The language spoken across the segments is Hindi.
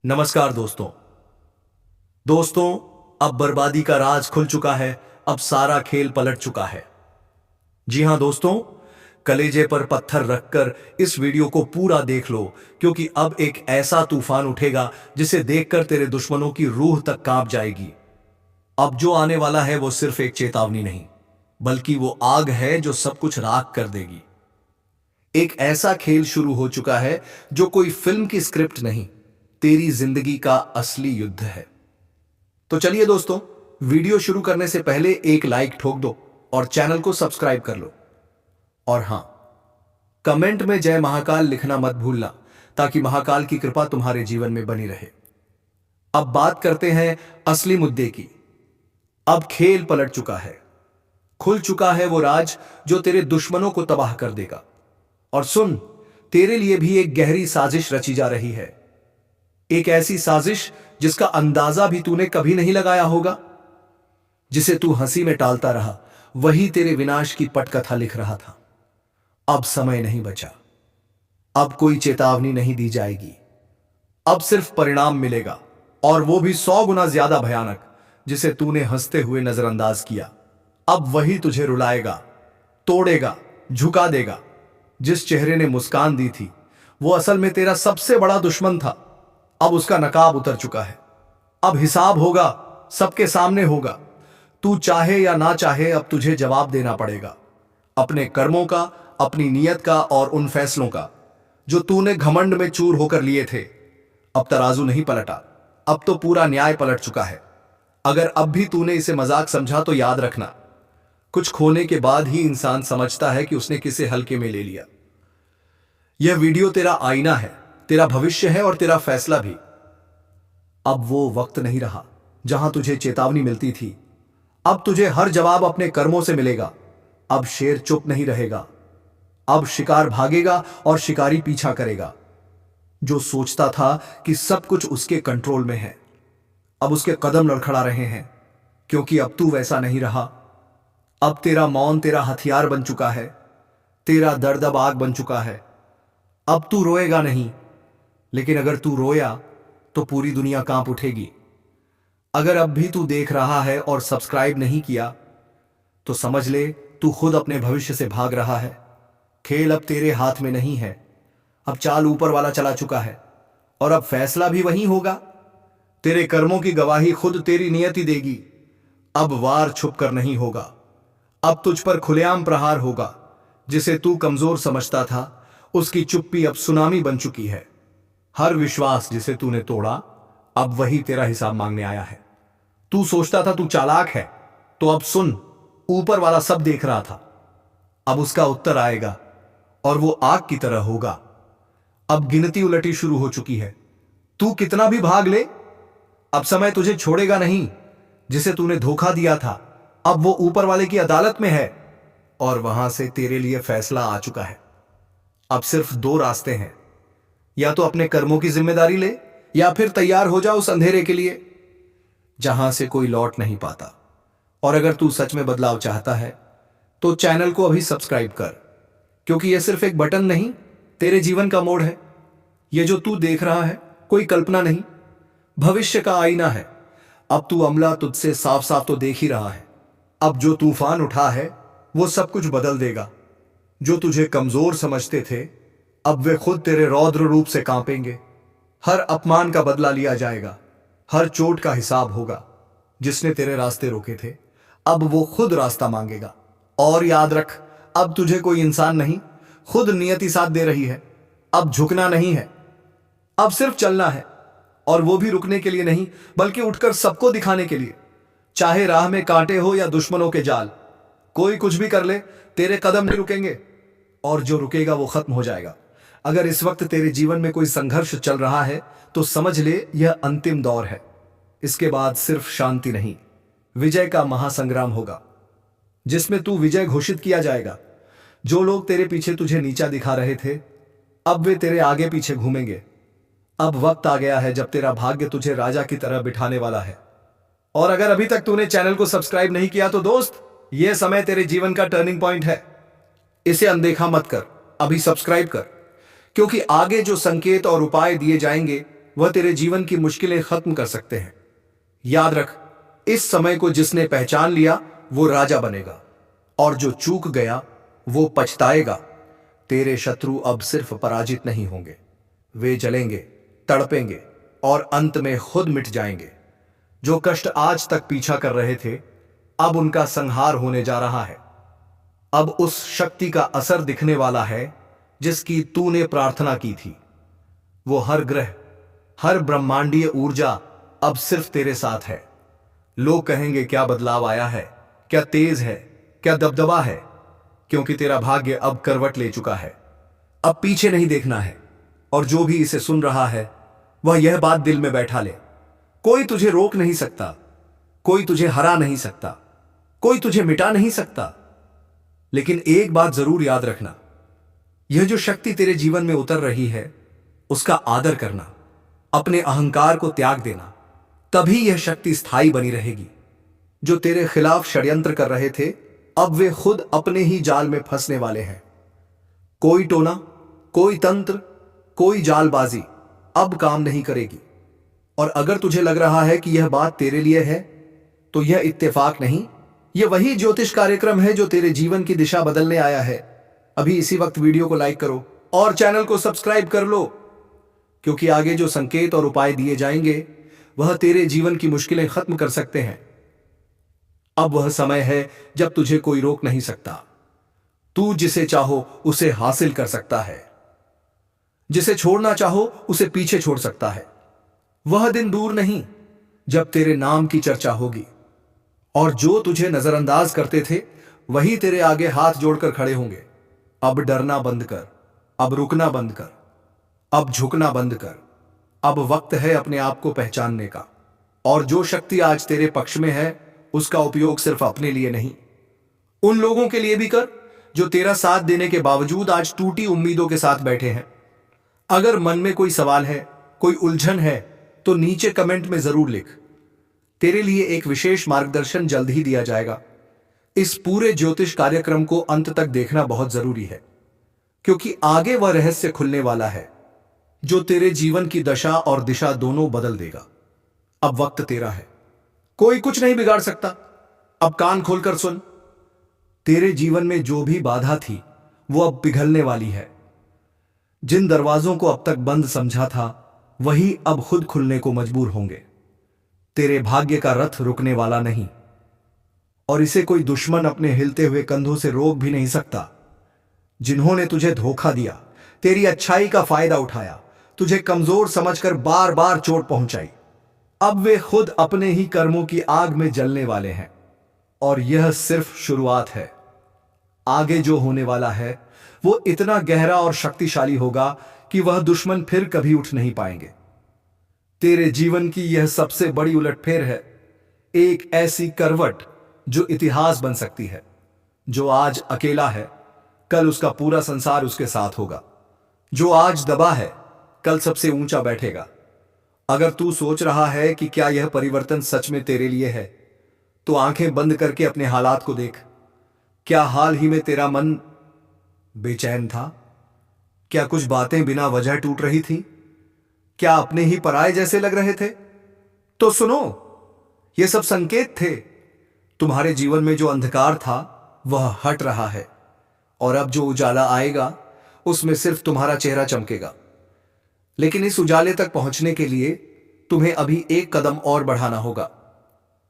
नमस्कार दोस्तों। अब बर्बादी का राज खुल चुका है। अब सारा खेल पलट चुका है। जी हां दोस्तों, कलेजे पर पत्थर रखकर इस वीडियो को पूरा देख लो, क्योंकि अब एक ऐसा तूफान उठेगा जिसे देखकर तेरे दुश्मनों की रूह तक कांप जाएगी। अब जो आने वाला है वो सिर्फ एक चेतावनी नहीं, बल्कि वो आग है जो सब कुछ राख कर देगी। एक ऐसा खेल शुरू हो चुका है जो कोई फिल्म की स्क्रिप्ट नहीं, तेरी जिंदगी का असली युद्ध है। तो चलिए दोस्तों, वीडियो शुरू करने से पहले एक लाइक ठोक दो और चैनल को सब्सक्राइब कर लो। और हां, कमेंट में जय महाकाल लिखना मत भूलना, ताकि महाकाल की कृपा तुम्हारे जीवन में बनी रहे। अब बात करते हैं असली मुद्दे की। अब खेल पलट चुका है। खुल चुका है वो राज जो तेरे दुश्मनों को तबाह कर देगा। और सुन, तेरे लिए भी एक गहरी साजिश रची जा रही है। एक ऐसी साजिश जिसका अंदाजा भी तूने कभी नहीं लगाया होगा। जिसे तू हंसी में टालता रहा, वही तेरे विनाश की पटकथा लिख रहा था। अब समय नहीं बचा। अब कोई चेतावनी नहीं दी जाएगी। अब सिर्फ परिणाम मिलेगा, और वो भी 100 गुना ज्यादा भयानक, जिसे तूने हंसते हुए नजरअंदाज किया। अब वही तुझे रुलाएगा, तोड़ेगा, झुका देगा। जिस चेहरे ने मुस्कान दी थी, वो असल में तेरा सबसे बड़ा दुश्मन था। अब उसका नकाब उतर चुका है। अब हिसाब होगा, सबके सामने होगा। तू चाहे या ना चाहे, अब तुझे जवाब देना पड़ेगा। अपने कर्मों का, अपनी नीयत का और उन फैसलों का जो तूने घमंड में चूर होकर लिए थे। अब तराजू नहीं पलटा, अब तो पूरा न्याय पलट चुका है। अगर अब भी तूने इसे मजाक समझा तो याद रखना, कुछ खोने के बाद ही इंसान समझता है कि उसने किसे हल्के में ले लिया। यह वीडियो तेरा आईना है, तेरा भविष्य है और तेरा फैसला भी। अब वो वक्त नहीं रहा जहां तुझे चेतावनी मिलती थी। अब तुझे हर जवाब अपने कर्मों से मिलेगा। अब शेर चुप नहीं रहेगा। अब शिकार भागेगा और शिकारी पीछा करेगा। जो सोचता था कि सब कुछ उसके कंट्रोल में है, अब उसके कदम लड़खड़ा रहे हैं, क्योंकि अब तू वैसा नहीं रहा। अब तेरा मौन तेरा हथियार बन चुका है। तेरा दर्द अब आग बन चुका है। अब तू रोएगा नहीं, लेकिन अगर तू रोया तो पूरी दुनिया कांप उठेगी। अगर अब भी तू देख रहा है और सब्सक्राइब नहीं किया, तो समझ ले तू खुद अपने भविष्य से भाग रहा है। खेल अब तेरे हाथ में नहीं है। अब चाल ऊपर वाला चला चुका है, और अब फैसला भी वही होगा। तेरे कर्मों की गवाही खुद तेरी नियति देगी। अब वार छुप कर नहीं होगा। अब तुझ पर खुलेआम प्रहार होगा। जिसे तू कमजोर समझता था, उसकी चुप्पी अब सुनामी बन चुकी है। हर विश्वास जिसे तूने तोड़ा, अब वही तेरा हिसाब मांगने आया है। तू सोचता था तू चालाक है, तो अब सुन, ऊपर वाला सब देख रहा था। अब उसका उत्तर आएगा, और वो आग की तरह होगा। अब गिनती उलटी शुरू हो चुकी है। तू कितना भी भाग ले, अब समय तुझे छोड़ेगा नहीं। जिसे तूने धोखा दिया था, अब वो ऊपर वाले की अदालत में है, और वहां से तेरे लिए फैसला आ चुका है। अब सिर्फ 2 रास्ते हैं, या तो अपने कर्मों की जिम्मेदारी ले, या फिर तैयार हो जा उस अंधेरे के लिए जहां से कोई लौट नहीं पाता। और अगर तू सच में बदलाव चाहता है, तो चैनल को अभी सब्सक्राइब कर, क्योंकि यह सिर्फ एक बटन नहीं, तेरे जीवन का मोड़ है। यह जो तू देख रहा है कोई कल्पना नहीं, भविष्य का आईना है। अब तू अमला तुझसे साफ साफ तो देख ही रहा है। अब जो तूफान उठा है वो सब कुछ बदल देगा। जो तुझे कमजोर समझते थे, अब वे खुद तेरे रौद्र रूप से कांपेंगे। हर अपमान का बदला लिया जाएगा। हर चोट का हिसाब होगा। जिसने तेरे रास्ते रोके थे, अब वो खुद रास्ता मांगेगा। और याद रख, अब तुझे कोई इंसान नहीं, खुद नियति साथ दे रही है। अब झुकना नहीं है, अब सिर्फ चलना है। और वो भी रुकने के लिए नहीं, बल्कि उठकर सबको दिखाने के लिए। चाहे राह में कांटे हो या दुश्मनों के जाल, कोई कुछ भी कर ले, तेरे कदम नहीं रुकेंगे। और जो रुकेगा वो खत्म हो जाएगा। अगर इस वक्त तेरे जीवन में कोई संघर्ष चल रहा है, तो समझ ले यह अंतिम दौर है। इसके बाद सिर्फ शांति नहीं, विजय का महासंग्राम होगा, जिसमें तू विजय घोषित किया जाएगा। जो लोग तेरे पीछे तुझे नीचा दिखा रहे थे, अब वे तेरे आगे पीछे घूमेंगे। अब वक्त आ गया है जब तेरा भाग्य तुझे राजा की तरह बिठाने वाला है। और अगर अभी तक तूने चैनल को सब्सक्राइब नहीं किया, तो दोस्त, यह समय तेरे जीवन का टर्निंग पॉइंट है। इसे अनदेखा मत कर, अभी सब्सक्राइब कर, क्योंकि आगे जो संकेत और उपाय दिए जाएंगे वह तेरे जीवन की मुश्किलें खत्म कर सकते हैं। याद रख, इस समय को जिसने पहचान लिया वो राजा बनेगा, और जो चूक गया वो पछताएगा। तेरे शत्रु अब सिर्फ पराजित नहीं होंगे, वे जलेंगे, तड़पेंगे और अंत में खुद मिट जाएंगे। जो कष्ट आज तक पीछा कर रहे थे, अब उनका संहार होने जा रहा है। अब उस शक्ति का असर दिखने वाला है जिसकी तूने प्रार्थना की थी। वो हर ग्रह, हर ब्रह्मांडीय ऊर्जा अब सिर्फ तेरे साथ है। लोग कहेंगे क्या बदलाव आया है, क्या तेज है, क्या दबदबा है, क्योंकि तेरा भाग्य अब करवट ले चुका है। अब पीछे नहीं देखना है, और जो भी इसे सुन रहा है वह यह बात दिल में बैठा ले, कोई तुझे रोक नहीं सकता, कोई तुझे हरा नहीं सकता, कोई तुझे मिटा नहीं सकता। लेकिन एक बात जरूर याद रखना, यह जो शक्ति तेरे जीवन में उतर रही है उसका आदर करना, अपने अहंकार को त्याग देना, तभी यह शक्ति स्थायी बनी रहेगी। जो तेरे खिलाफ षड्यंत्र कर रहे थे, अब वे खुद अपने ही जाल में फंसने वाले हैं। कोई टोना, कोई तंत्र, कोई जालबाजी अब काम नहीं करेगी। और अगर तुझे लग रहा है कि यह बात तेरे लिए है, तो यह इत्तेफाक नहीं, यह वही ज्योतिष कार्यक्रम है जो तेरे जीवन की दिशा बदलने आया है। अभी इसी वक्त वीडियो को लाइक करो और चैनल को सब्सक्राइब कर लो, क्योंकि आगे जो संकेत और उपाय दिए जाएंगे वह तेरे जीवन की मुश्किलें खत्म कर सकते हैं। अब वह समय है जब तुझे कोई रोक नहीं सकता। तू जिसे चाहो उसे हासिल कर सकता है, जिसे छोड़ना चाहो उसे पीछे छोड़ सकता है। वह दिन दूर नहीं जब तेरे नाम की चर्चा होगी, और जो तुझे नजरअंदाज करते थे वही तेरे आगे हाथ जोड़कर खड़े होंगे। अब डरना बंद कर, अब रुकना बंद कर, अब झुकना बंद कर। अब वक्त है अपने आप को पहचानने का, और जो शक्ति आज तेरे पक्ष में है उसका उपयोग सिर्फ अपने लिए नहीं, उन लोगों के लिए भी कर जो तेरा साथ देने के बावजूद आज टूटी उम्मीदों के साथ बैठे हैं। अगर मन में कोई सवाल है, कोई उलझन है, तो नीचे कमेंट में जरूर लिख। तेरे लिए एक विशेष मार्गदर्शन जल्द ही दिया जाएगा। इस पूरे ज्योतिष कार्यक्रम को अंत तक देखना बहुत जरूरी है, क्योंकि आगे वह रहस्य खुलने वाला है जो तेरे जीवन की दशा और दिशा दोनों बदल देगा। अब वक्त तेरा है, कोई कुछ नहीं बिगाड़ सकता। अब कान खोलकर सुन, तेरे जीवन में जो भी बाधा थी वो अब पिघलने वाली है। जिन दरवाजों को अब तक बंद समझा था वही अब खुद खुलने को मजबूर होंगे। तेरे भाग्य का रथ रुकने वाला नहीं, और इसे कोई दुश्मन अपने हिलते हुए कंधों से रोक भी नहीं सकता। जिन्होंने तुझे धोखा दिया, तेरी अच्छाई का फायदा उठाया, तुझे कमजोर समझकर बार बार चोट पहुंचाई, अब वे खुद अपने ही कर्मों की आग में जलने वाले हैं। और यह सिर्फ शुरुआत है। आगे जो होने वाला है वो इतना गहरा और शक्तिशाली होगा कि वह दुश्मन फिर कभी उठ नहीं पाएंगे। तेरे जीवन की यह सबसे बड़ी उलटफेर है, एक ऐसी करवट जो इतिहास बन सकती है। जो आज अकेला है, कल उसका पूरा संसार उसके साथ होगा। जो आज दबा है, कल सबसे ऊंचा बैठेगा। अगर तू सोच रहा है कि क्या यह परिवर्तन सच में तेरे लिए है, तो आंखें बंद करके अपने हालात को देख। क्या हाल ही में तेरा मन बेचैन था? क्या कुछ बातें बिना वजह टूट रही थी? क्या अपने ही पराये जैसे लग रहे थे? तो सुनो, ये सब संकेत थे। तुम्हारे जीवन में जो अंधकार था वह हट रहा है, और अब जो उजाला आएगा उसमें सिर्फ तुम्हारा चेहरा चमकेगा। लेकिन इस उजाले तक पहुंचने के लिए तुम्हें अभी एक कदम और बढ़ाना होगा।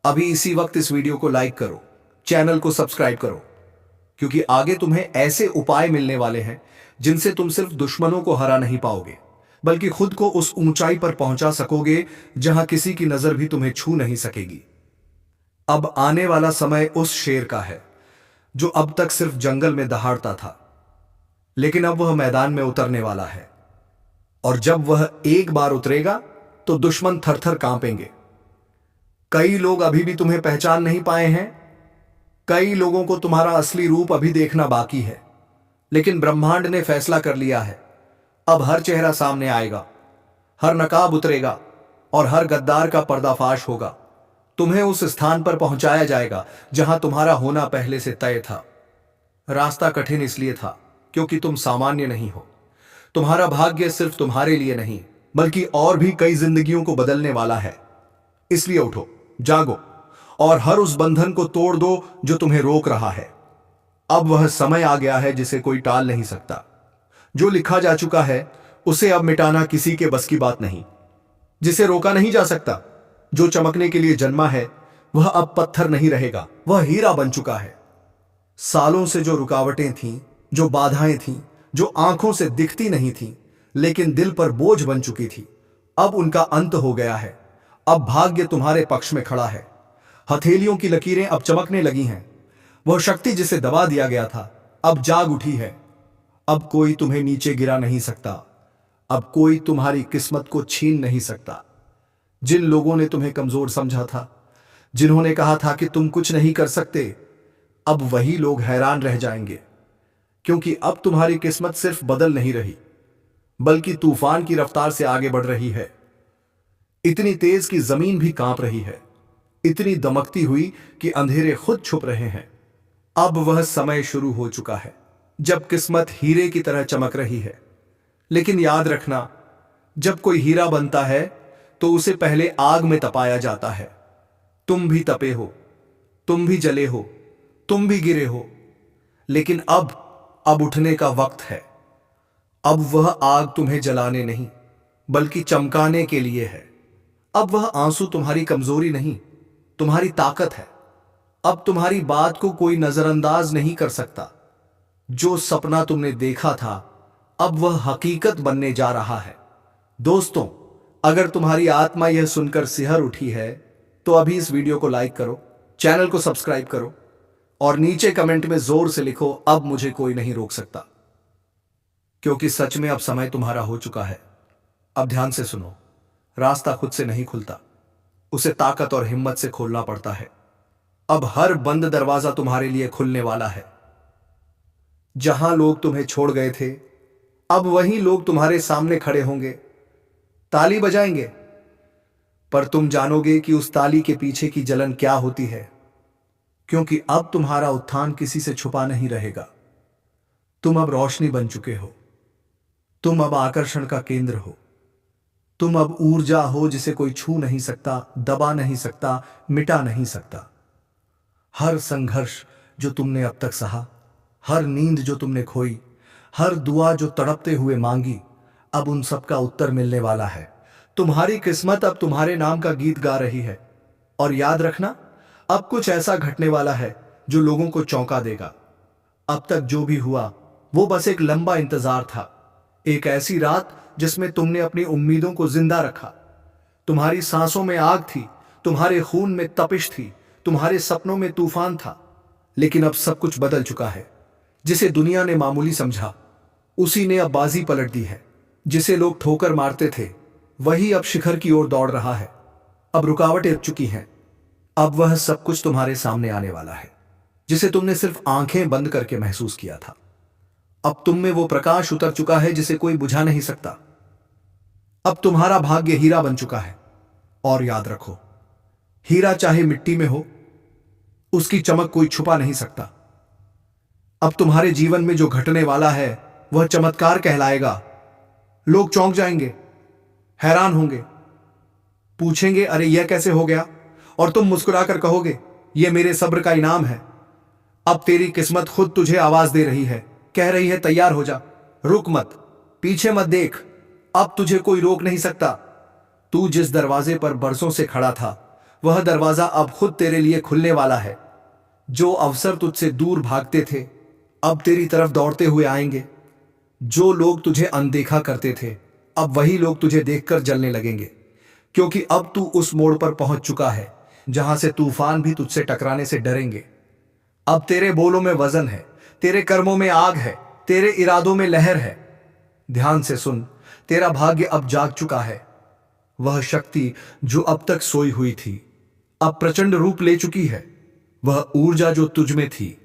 अभी इसी वक्त इस वीडियो को लाइक करो, चैनल को सब्सक्राइब करो, क्योंकि आगे तुम्हें ऐसे उपाय मिलने वाले हैं जिनसे तुम सिर्फ दुश्मनों को हरा नहीं पाओगे, बल्कि खुद को उस ऊंचाई पर पहुंचा सकोगे जहां किसी की नजर भी तुम्हें छू नहीं सकेगी। अब आने वाला समय उस शेर का है जो अब तक सिर्फ जंगल में दहाड़ता था, लेकिन अब वह मैदान में उतरने वाला है। और जब वह एक बार उतरेगा तो दुश्मन थर-थर कांपेंगे। कई लोग अभी भी तुम्हें पहचान नहीं पाए हैं, कई लोगों को तुम्हारा असली रूप अभी देखना बाकी है, लेकिन ब्रह्मांड ने फैसला कर लिया है। अब हर चेहरा सामने आएगा, हर नकाब उतरेगा और हर गद्दार का पर्दाफाश होगा। तुम्हें उस स्थान पर पहुंचाया जाएगा जहां तुम्हारा होना पहले से तय था। रास्ता कठिन इसलिए था क्योंकि तुम सामान्य नहीं हो। तुम्हारा भाग्य सिर्फ तुम्हारे लिए नहीं, बल्कि और भी कई जिंदगियों को बदलने वाला है। इसलिए उठो, जागो और हर उस बंधन को तोड़ दो जो तुम्हें रोक रहा है। अब वह समय आ गया है जिसे कोई टाल नहीं सकता। जो लिखा जा चुका है उसे अब मिटाना किसी के बस की बात नहीं। जिसे रोका नहीं जा सकता, जो चमकने के लिए जन्मा है, वह अब पत्थर नहीं रहेगा, वह हीरा बन चुका है। सालों से जो रुकावटें थीं, जो बाधाएं थीं, जो आंखों से दिखती नहीं थीं, लेकिन दिल पर बोझ बन चुकी थी, अब उनका अंत हो गया है। अब भाग्य तुम्हारे पक्ष में खड़ा है। हथेलियों की लकीरें अब चमकने लगी हैं। वह शक्ति जिसे दबा दिया गया था अब जाग उठी है। अब कोई तुम्हें नीचे गिरा नहीं सकता। अब कोई तुम्हारी किस्मत को छीन नहीं सकता। जिन लोगों ने तुम्हें कमजोर समझा था, जिन्होंने कहा था कि तुम कुछ नहीं कर सकते, अब वही लोग हैरान रह जाएंगे, क्योंकि अब तुम्हारी किस्मत सिर्फ बदल नहीं रही, बल्कि तूफान की रफ्तार से आगे बढ़ रही है। इतनी तेज कि जमीन भी कांप रही है, इतनी दमकती हुई कि अंधेरे खुद छुप रहे हैं। अब वह समय शुरू हो चुका है जब किस्मत हीरे की तरह चमक रही है। लेकिन याद रखना, जब कोई हीरा बनता है तो उसे पहले आग में तपाया जाता है। तुम भी तपे हो, तुम भी जले हो, तुम भी गिरे हो, लेकिन अब उठने का वक्त है। अब वह आग तुम्हें जलाने नहीं, बल्कि चमकाने के लिए है। अब वह आंसू तुम्हारी कमजोरी नहीं, तुम्हारी ताकत है। अब तुम्हारी बात को कोई नजरअंदाज नहीं कर सकता। जो सपना तुमने देखा था, अब वह हकीकत बनने जा रहा है। दोस्तों, अगर तुम्हारी आत्मा यह सुनकर सिहर उठी है तो अभी इस वीडियो को लाइक करो, चैनल को सब्सक्राइब करो और नीचे कमेंट में जोर से लिखो, अब मुझे कोई नहीं रोक सकता। क्योंकि सच में अब समय तुम्हारा हो चुका है। अब ध्यान से सुनो, रास्ता खुद से नहीं खुलता, उसे ताकत और हिम्मत से खोलना पड़ता है। अब हर बंद दरवाजा तुम्हारे लिए खुलने वाला है। जहां लोग तुम्हें छोड़ गए थे, अब वही लोग तुम्हारे सामने खड़े होंगे, ताली बजाएंगे, पर तुम जानोगे कि उस ताली के पीछे की जलन क्या होती है। क्योंकि अब तुम्हारा उत्थान किसी से छुपा नहीं रहेगा। तुम अब रोशनी बन चुके हो, तुम अब आकर्षण का केंद्र हो, तुम अब ऊर्जा हो जिसे कोई छू नहीं सकता, दबा नहीं सकता, मिटा नहीं सकता। हर संघर्ष जो तुमने अब तक सहा, हर नींद जो तुमने खोई, हर दुआ जो तड़पते हुए मांगी, अब उन सब का उत्तर मिलने वाला है। तुम्हारी किस्मत अब तुम्हारे नाम का गीत गा रही है। और याद रखना, अब कुछ ऐसा घटने वाला है जो लोगों को चौंका देगा। अब तक जो भी हुआ वो बस एक लंबा इंतजार था, एक ऐसी रात जिसमें तुमने अपनी उम्मीदों को जिंदा रखा। तुम्हारी सांसों में आग थी, तुम्हारे खून में तपिश थी, तुम्हारे सपनों में तूफान था। लेकिन अब सब कुछ बदल चुका है। जिसे दुनिया ने मामूली समझा, उसी ने अब बाजी पलट दी है। जिसे लोग ठोकर मारते थे, वही अब शिखर की ओर दौड़ रहा है। अब रुकावटें उठ चुकी हैं। अब वह सब कुछ तुम्हारे सामने आने वाला है जिसे तुमने सिर्फ आंखें बंद करके महसूस किया था। अब तुम में वो प्रकाश उतर चुका है जिसे कोई बुझा नहीं सकता। अब तुम्हारा भाग्य हीरा बन चुका है। और याद रखो, हीरा चाहे मिट्टी में हो, उसकी चमक कोई छुपा नहीं सकता। अब तुम्हारे जीवन में जो घटने वाला है वह चमत्कार कहलाएगा। लोग चौंक जाएंगे, हैरान होंगे, पूछेंगे, अरे यह कैसे हो गया? और तुम मुस्कुराकर कहोगे, यह मेरे सब्र का इनाम है। अब तेरी किस्मत खुद तुझे आवाज दे रही है, कह रही है, तैयार हो जा, रुक मत, पीछे मत देख, अब तुझे कोई रोक नहीं सकता। तू जिस दरवाजे पर बरसों से खड़ा था, वह दरवाजा अब खुद तेरे लिए खुलने वाला है। जो अवसर तुझसे दूर भागते थे, अब तेरी तरफ दौड़ते हुए आएंगे। जो लोग तुझे अनदेखा करते थे, अब वही लोग तुझे देखकर जलने लगेंगे। क्योंकि अब तू उस मोड़ पर पहुंच चुका है जहां से तूफान भी तुझसे टकराने से डरेंगे। अब तेरे बोलों में वजन है, तेरे कर्मों में आग है, तेरे इरादों में लहर है। ध्यान से सुन, तेरा भाग्य अब जाग चुका है। वह शक्ति जो अब तक सोई हुई थी, अब प्रचंड रूप ले चुकी है। वह ऊर्जा जो तुझ में थी,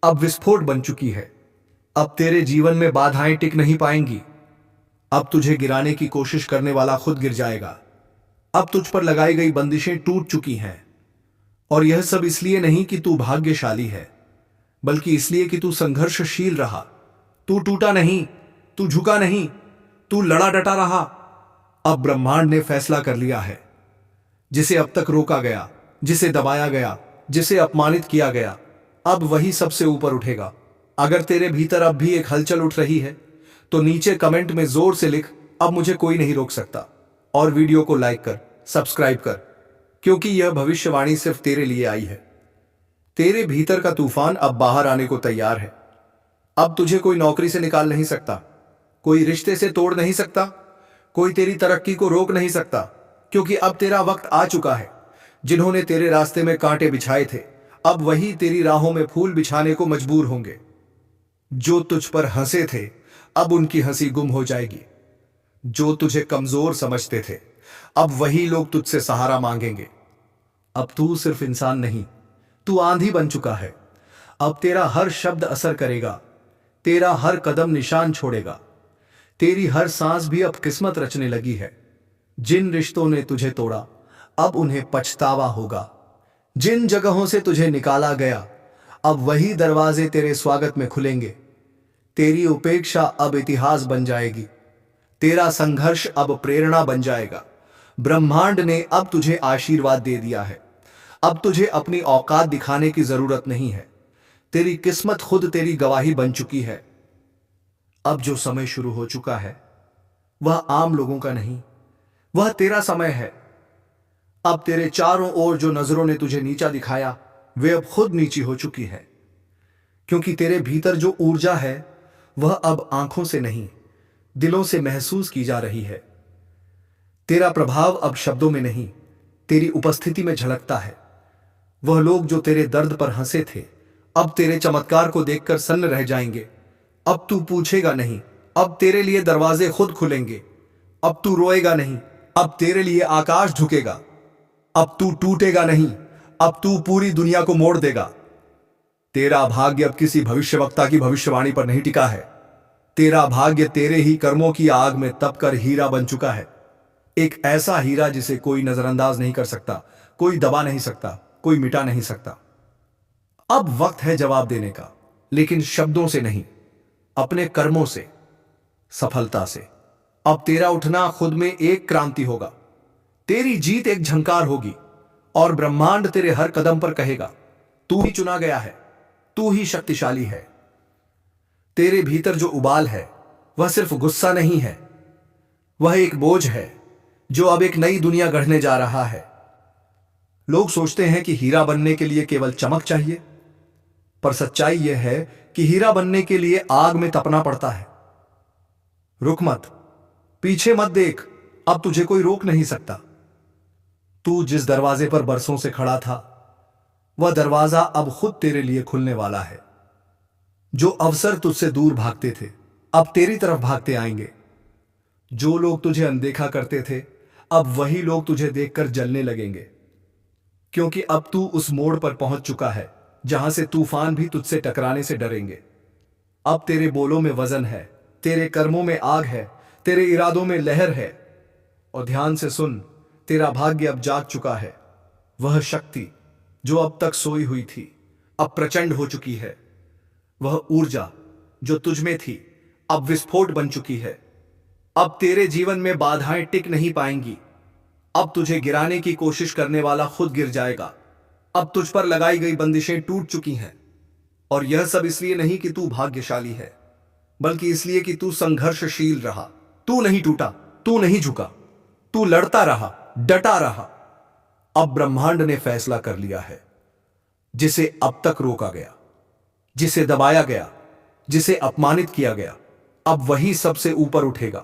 अब विस्फोट बन चुकी है। अब तेरे जीवन में बाधाएं टिक नहीं पाएंगी। अब तुझे गिराने की कोशिश करने वाला खुद गिर जाएगा। अब तुझ पर लगाई गई बंदिशें टूट चुकी हैं। और यह सब इसलिए नहीं कि तू भाग्यशाली है, बल्कि इसलिए कि तू संघर्षशील रहा। तू टूटा नहीं, तू झुका नहीं, तू लड़ा डटा रहा। अब ब्रह्मांड ने फैसला कर लिया है। जिसे अब तक रोका गया, जिसे दबाया गया, जिसे अपमानित किया गया, अब वही सबसे ऊपर उठेगा। अगर तेरे भीतर अब भी एक हलचल उठ रही है तो नीचे कमेंट में जोर से लिख, अब मुझे कोई नहीं रोक सकता। और वीडियो को लाइक कर, सब्सक्राइब कर, क्योंकि यह भविष्यवाणी सिर्फ तेरे लिए आई है। तेरे भीतर का तूफान अब बाहर आने को तैयार है। अब तुझे कोई नौकरी से निकाल नहीं सकता, कोई रिश्ते से तोड़ नहीं सकता, कोई तेरी तरक्की को रोक नहीं सकता, क्योंकि अब तेरा वक्त आ चुका है। जिन्होंने तेरे रास्ते में कांटे बिछाए थे, अब वही तेरी राहों में फूल बिछाने को मजबूर होंगे। जो तुझ पर हंसे थे, अब उनकी हंसी गुम हो जाएगी। जो तुझे कमजोर समझते थे, अब वही लोग तुझसे सहारा मांगेंगे। अब तू सिर्फ इंसान नहीं, तू आंधी बन चुका है। अब तेरा हर शब्द असर करेगा, तेरा हर कदम निशान छोड़ेगा, तेरी हर सांस भी अब किस्मत रचने लगी है। जिन रिश्तों ने तुझे तोड़ा, अब उन्हें पछतावा होगा। जिन जगहों से तुझे निकाला गया, अब वही दरवाजे तेरे स्वागत में खुलेंगे। तेरी उपेक्षा अब इतिहास बन जाएगी, तेरा संघर्ष अब प्रेरणा बन जाएगा। ब्रह्मांड ने अब तुझे आशीर्वाद दे दिया है। अब तुझे अपनी औकात दिखाने की जरूरत नहीं है। तेरी किस्मत खुद तेरी गवाही बन चुकी है। अब जो समय शुरू हो चुका है, वह आम लोगों का नहीं, वह तेरा समय है। अब तेरे चारों ओर जो नजरों ने तुझे नीचा दिखाया, वे अब खुद नीची हो चुकी है, क्योंकि तेरे भीतर जो ऊर्जा है, वह अब आंखों से नहीं, दिलों से महसूस की जा रही है। तेरा प्रभाव अब शब्दों में नहीं, तेरी उपस्थिति में झलकता है। वह लोग जो तेरे दर्द पर हंसे थे, अब तेरे चमत्कार को देखकर सन्न रह जाएंगे। अब तू पूछेगा नहीं, अब तेरे लिए दरवाजे खुद खुलेंगे। अब तू रोएगा नहीं, अब तेरे लिए आकाश झुकेगा। अब तू टूटेगा नहीं, अब तू पूरी दुनिया को मोड़ देगा। तेरा भाग्य अब किसी भविष्यवक्ता की भविष्यवाणी पर नहीं टिका है। तेरा भाग्य तेरे ही कर्मों की आग में तपकर हीरा बन चुका है। एक ऐसा हीरा जिसे कोई नजरअंदाज नहीं कर सकता, कोई दबा नहीं सकता, कोई मिटा नहीं सकता। अब वक्त है जवाब देने का, लेकिन शब्दों से नहीं, अपने कर्मों से, सफलता से। अब तेरा उठना खुद में एक क्रांति होगा, तेरी जीत एक झंकार होगी, और ब्रह्मांड तेरे हर कदम पर कहेगा, तू ही चुना गया है, तू ही शक्तिशाली है। तेरे भीतर जो उबाल है, वह सिर्फ गुस्सा नहीं है, वह एक बोझ है जो अब एक नई दुनिया गढ़ने जा रहा है। लोग सोचते हैं कि हीरा बनने के लिए केवल चमक चाहिए, पर सच्चाई यह है कि हीरा बनने के लिए आग में तपना पड़ता है। रुक मत, पीछे मत देख, अब तुझे कोई रोक नहीं सकता। तू जिस दरवाजे पर बरसों से खड़ा था, वह दरवाजा अब खुद तेरे लिए खुलने वाला है। जो अवसर तुझसे दूर भागते थे, अब तेरी तरफ भागते आएंगे। जो लोग तुझे अनदेखा करते थे, अब वही लोग तुझे देखकर जलने लगेंगे, क्योंकि अब तू उस मोड़ पर पहुंच चुका है जहां से तूफान भी तुझसे टकराने से डरेंगे। अब तेरे बोलों में वजन है, तेरे कर्मों में आग है, तेरे इरादों में लहर है। और ध्यान से सुन, तेरा भाग्य अब जाग चुका है। वह शक्ति जो अब तक सोई हुई थी, अब प्रचंड हो चुकी है। वह ऊर्जा जो तुझ में थी, अब विस्फोट बन चुकी है। अब तेरे जीवन में बाधाएं टिक नहीं पाएंगी। अब तुझे गिराने की कोशिश करने वाला खुद गिर जाएगा। अब तुझ पर लगाई गई बंदिशें टूट चुकी हैं, और यह सब इसलिए नहीं कि तू भाग्यशाली है, बल्कि इसलिए कि तू संघर्षशील रहा। तू नहीं टूटा, तू नहीं झुका, तू लड़ता रहा, डटा रहा। अब ब्रह्मांड ने फैसला कर लिया है। जिसे अब तक रोका गया, जिसे दबाया गया, जिसे अपमानित किया गया, अब वही सबसे ऊपर उठेगा।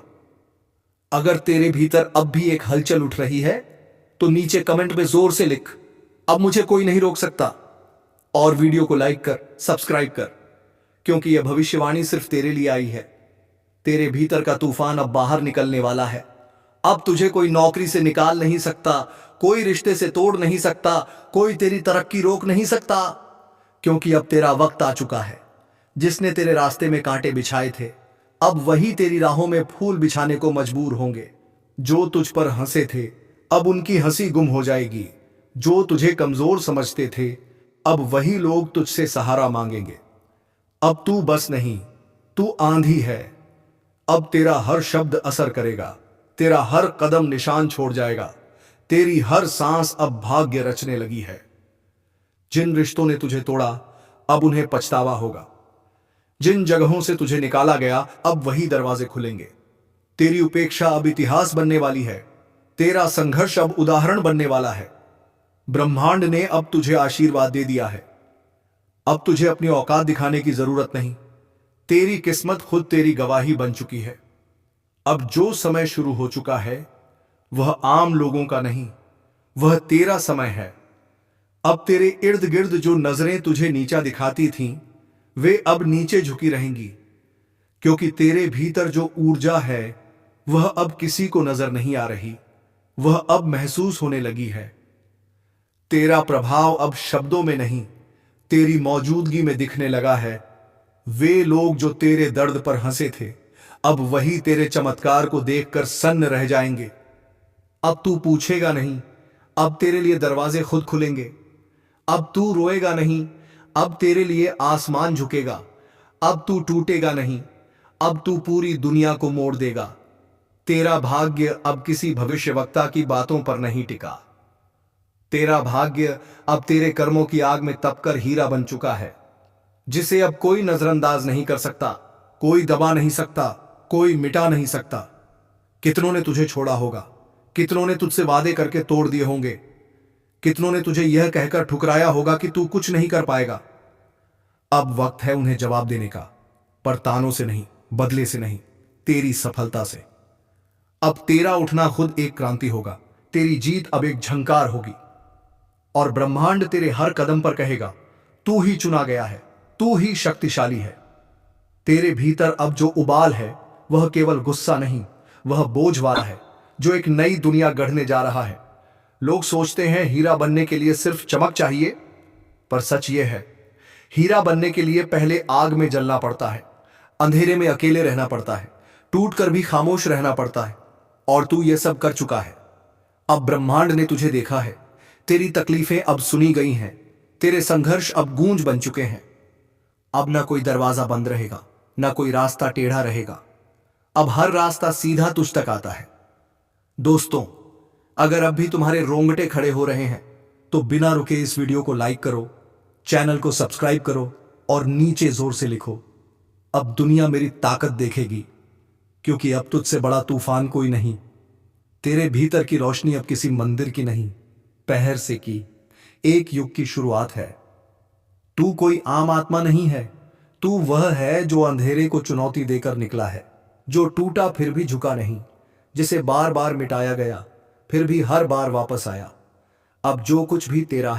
अगर तेरे भीतर अब भी एक हलचल उठ रही है तो नीचे कमेंट में जोर से लिख, अब मुझे कोई नहीं रोक सकता। और वीडियो को लाइक कर, सब्सक्राइब कर, क्योंकि यह भविष्यवाणी सिर्फ तेरे लिए आई है। तेरे भीतर का तूफान अब बाहर निकलने वाला है। अब तुझे कोई नौकरी से निकाल नहीं सकता, कोई रिश्ते से तोड़ नहीं सकता, कोई तेरी तरक्की रोक नहीं सकता, क्योंकि अब तेरा वक्त आ चुका है। जिसने तेरे रास्ते में कांटे बिछाए थे, अब वही तेरी राहों में फूल बिछाने को मजबूर होंगे। जो तुझ पर हंसे थे, अब उनकी हंसी गुम हो जाएगी। जो तुझे कमजोर समझते थे, अब वही लोग तुझसे सहारा मांगेंगे। अब तू बस नहीं, तू आंधी है। अब तेरा हर शब्द असर करेगा, तेरा हर कदम निशान छोड़ जाएगा। तेरी हर सांस अब भाग्य रचने लगी है। जिन रिश्तों ने तुझे तोड़ा, अब उन्हें पछतावा होगा। जिन जगहों से तुझे निकाला गया, अब वही दरवाजे खुलेंगे। तेरी उपेक्षा अब इतिहास बनने वाली है। तेरा संघर्ष अब उदाहरण बनने वाला है। ब्रह्मांड ने अब तुझे आशीर्वाद दे दिया है। अब तुझे अपनी औकात दिखाने की जरूरत नहीं। तेरी किस्मत खुद तेरी गवाही बन चुकी है। अब जो समय शुरू हो चुका है, वह आम लोगों का नहीं, वह तेरा समय है। अब तेरे इर्द गिर्द जो नजरें तुझे नीचा दिखाती थीं, वे अब नीचे झुकी रहेंगी, क्योंकि तेरे भीतर जो ऊर्जा है वह अब किसी को नजर नहीं आ रही, वह अब महसूस होने लगी है। तेरा प्रभाव अब शब्दों में नहीं, तेरी मौजूदगी में दिखने लगा है। वे लोग जो तेरे दर्द पर हंसे थे, अब वही तेरे चमत्कार को देखकर सन्न रह जाएंगे। अब तू पूछेगा नहीं, अब तेरे लिए दरवाजे खुद खुलेंगे। अब तू रोएगा नहीं, अब तेरे लिए आसमान झुकेगा। अब तू टूटेगा नहीं, अब तू पूरी दुनिया को मोड़ देगा। तेरा भाग्य अब किसी भविष्यवक्ता की बातों पर नहीं टिका। तेरा भाग्य अब तेरे कर्मों की आग में तपकर हीरा बन चुका है, जिसे अब कोई नजरअंदाज नहीं कर सकता, कोई दबा नहीं सकता, कोई मिटा नहीं सकता। कितनों ने तुझे छोड़ा होगा, कितनों ने तुझसे वादे करके तोड़ दिए होंगे, कितनों ने तुझे यह कहकर ठुकराया होगा कि तू कुछ नहीं कर पाएगा। अब वक्त है उन्हें जवाब देने का, पर तानों से नहीं, बदले से नहीं, तेरी सफलता से। अब तेरा उठना खुद एक क्रांति होगा, तेरी जीत अब एक झंकार होगी, और ब्रह्मांड तेरे हर कदम पर कहेगा, तू ही चुना गया है, तू ही शक्तिशाली है। तेरे भीतर अब जो उबाल है, वह केवल गुस्सा नहीं, वह बोझ वाला है, जो एक नई दुनिया गढ़ने जा रहा है। लोग सोचते हैं हीरा बनने के लिए सिर्फ चमक चाहिए, पर सच यह है, हीरा बनने के लिए पहले आग में जलना पड़ता है, अंधेरे में अकेले रहना पड़ता है, टूट कर भी खामोश रहना पड़ता है, और तू यह सब कर चुका है। अब ब्रह्मांड ने तुझे देखा है, तेरी तकलीफें अब सुनी गई हैं, तेरे संघर्ष अब गूंज बन चुके हैं। अब ना कोई दरवाजा बंद रहेगा, ना कोई रास्ता टेढ़ा रहेगा। अब हर रास्ता सीधा तुझ तक आता है। दोस्तों, अगर अब भी तुम्हारे रोंगटे खड़े हो रहे हैं, तो बिना रुके इस वीडियो को लाइक करो, चैनल को सब्सक्राइब करो और नीचे जोर से लिखो, अब दुनिया मेरी ताकत देखेगी, क्योंकि अब तुझसे बड़ा तूफान कोई नहीं। तेरे भीतर की रोशनी अब किसी मंदिर की नहीं, पहर से की एक युग की शुरुआत है। तू कोई आम आत्मा नहीं है, तू वह है जो अंधेरे को चुनौती देकर निकला है, जो टूटा फिर भी झुका नहीं, जिसे बार बार मिटाया गया फिर भी हर बार वापस आया। अब जो कुछ भी तेरा है